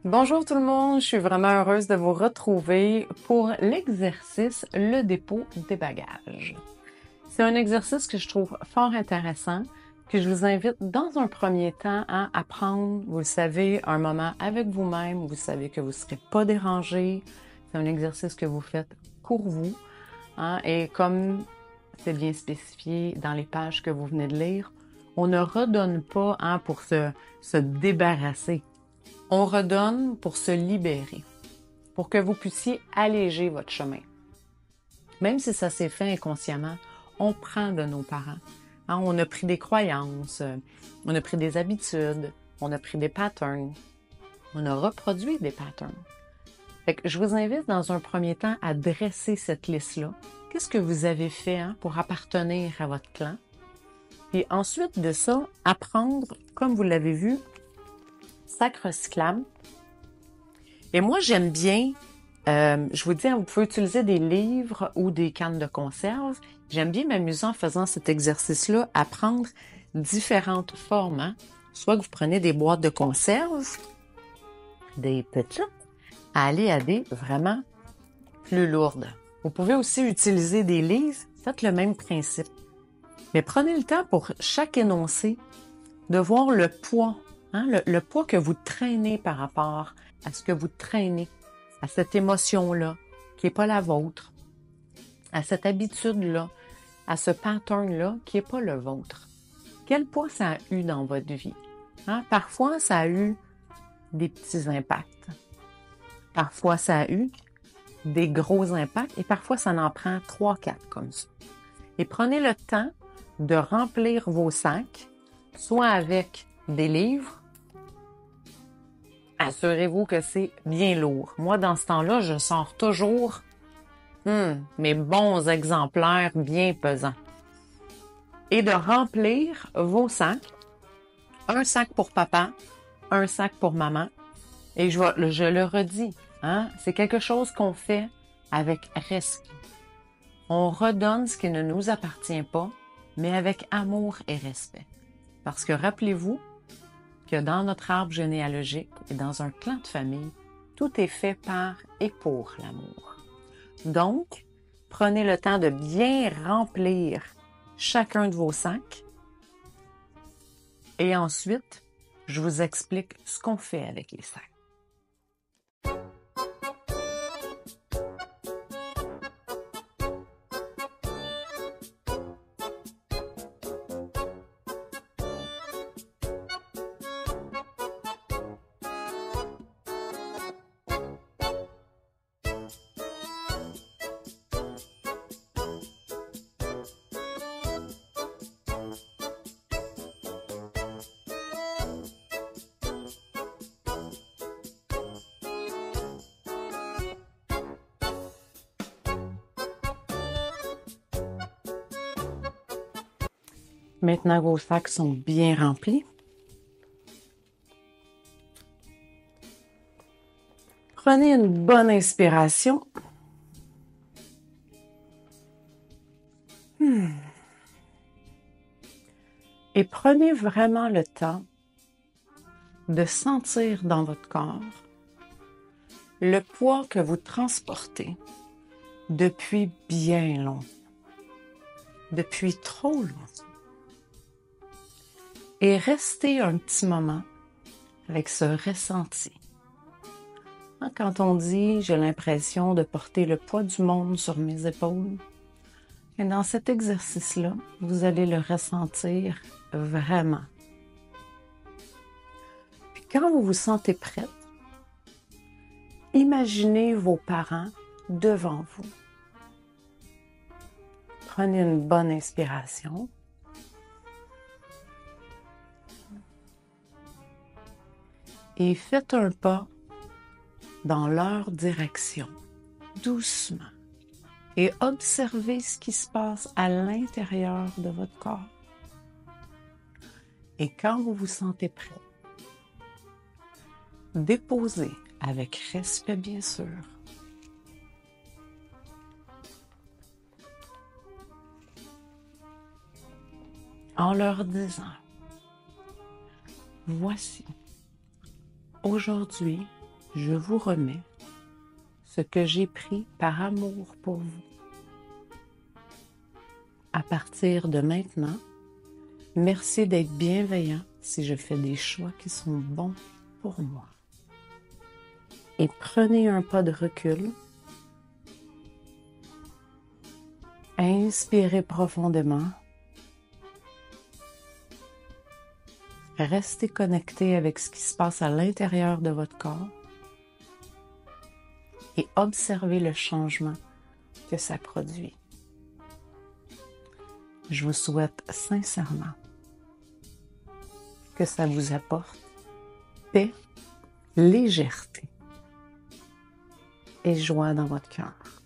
Bonjour tout le monde, je suis vraiment heureuse de vous retrouver pour l'exercice Le dépôt des bagages. C'est un exercice que je trouve fort intéressant, que je vous invite dans un premier temps à apprendre, vous le savez, un moment avec vous-même, vous savez que vous ne serez pas dérangé, c'est un exercice que vous faites pour vous, hein, et comme c'est bien spécifié dans les pages que vous venez de lire, on ne redonne pas pour se débarrasser. On redonne pour se libérer, pour que vous puissiez alléger votre chemin. Même si ça s'est fait inconsciemment, on prend de nos parents. Hein, on a pris des croyances, on a pris des habitudes, on a pris des patterns, on a reproduit des patterns. Fait que je vous invite dans un premier temps à dresser cette liste-là. Qu'est-ce que vous avez fait pour appartenir à votre clan? Et ensuite de ça, apprendre, comme vous l'avez vu, sac recyclable. Et moi, j'aime bien, je vous dis, vous pouvez utiliser des livres ou des cannes de conserve. J'aime bien m'amuser en faisant cet exercice-là, à prendre différentes formes. Hein. Soit que vous prenez des boîtes de conserve, des petites, à aller à des vraiment plus lourdes. Vous pouvez aussi utiliser des livres, faites le même principe. Mais prenez le temps pour chaque énoncé de voir le poids, le poids que vous traînez par rapport à ce que vous traînez, à cette émotion-là qui n'est pas la vôtre, à cette habitude-là, à ce pattern-là qui n'est pas le vôtre. Quel poids ça a eu dans votre vie? Hein? Parfois, ça a eu des petits impacts. Parfois, ça a eu des gros impacts et parfois, ça en prend 3, 4 comme ça. Et prenez le temps de remplir vos sacs, soit avec des livres. Assurez-vous que c'est bien lourd. Moi, dans ce temps-là, je sors toujours mes bons exemplaires bien pesants. Et de remplir vos sacs. Un sac pour papa, un sac pour maman. Et je le redis, c'est quelque chose qu'on fait avec respect. On redonne ce qui ne nous appartient pas, mais avec amour et respect. Parce que rappelez-vous que dans notre arbre généalogique et dans un clan de famille, tout est fait par et pour l'amour. Donc, prenez le temps de bien remplir chacun de vos sacs et ensuite, je vous explique ce qu'on fait avec les sacs. Maintenant que vos sacs sont bien remplis, prenez une bonne inspiration. Et prenez vraiment le temps de sentir dans votre corps le poids que vous transportez depuis bien longtemps, depuis trop longtemps. Et restez un petit moment avec ce ressenti. Quand on dit « j'ai l'impression de porter le poids du monde sur mes épaules », et dans cet exercice-là, vous allez le ressentir vraiment. Puis quand vous vous sentez prête, imaginez vos parents devant vous. Prenez une bonne inspiration. Et faites un pas dans leur direction, doucement. Et observez ce qui se passe à l'intérieur de votre corps. Et quand vous vous sentez prêt, déposez avec respect bien sûr. En leur disant, voici, aujourd'hui, je vous remets ce que j'ai pris par amour pour vous. À partir de maintenant, merci d'être bienveillant si je fais des choix qui sont bons pour moi. Et prenez un pas de recul. Inspirez profondément. Restez connecté avec ce qui se passe à l'intérieur de votre corps et observez le changement que ça produit. Je vous souhaite sincèrement que ça vous apporte paix, légèreté et joie dans votre cœur.